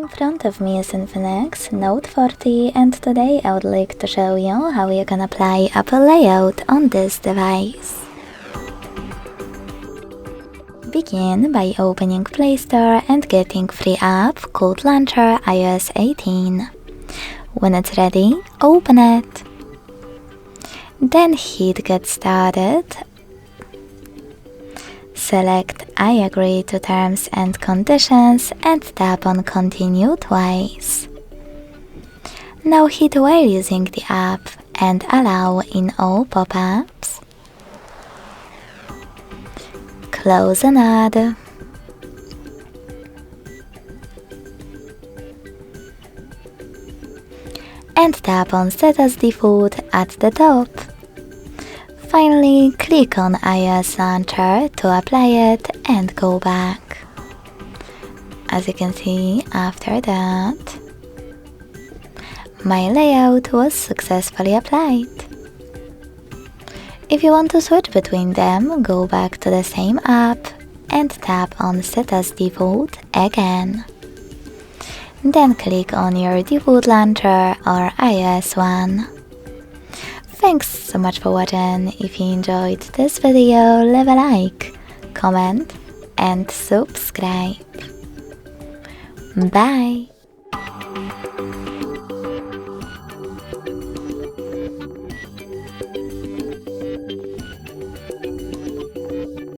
In front of me is INFINIX Note 40 and today I would like to show you how you can apply Apple layout on this device. Begin by opening Play Store and getting free app called Launcher iOS 18. When it's ready, open it. Then hit Get Started. Select I agree to terms and conditions and tap on Continue twice. Now hit while using the app and allow in all pop-ups. Close and add. And tap on Set as Default at the top. Finally, click on iOS Launcher to apply it and go back. As you can see, after that, my layout was successfully applied. If you want to switch between them, go back to the same app and tap on Set as Default again. Then click on your default launcher or iOS one. Thanks so much for watching. If you enjoyed this video, leave a like, comment and subscribe. Bye!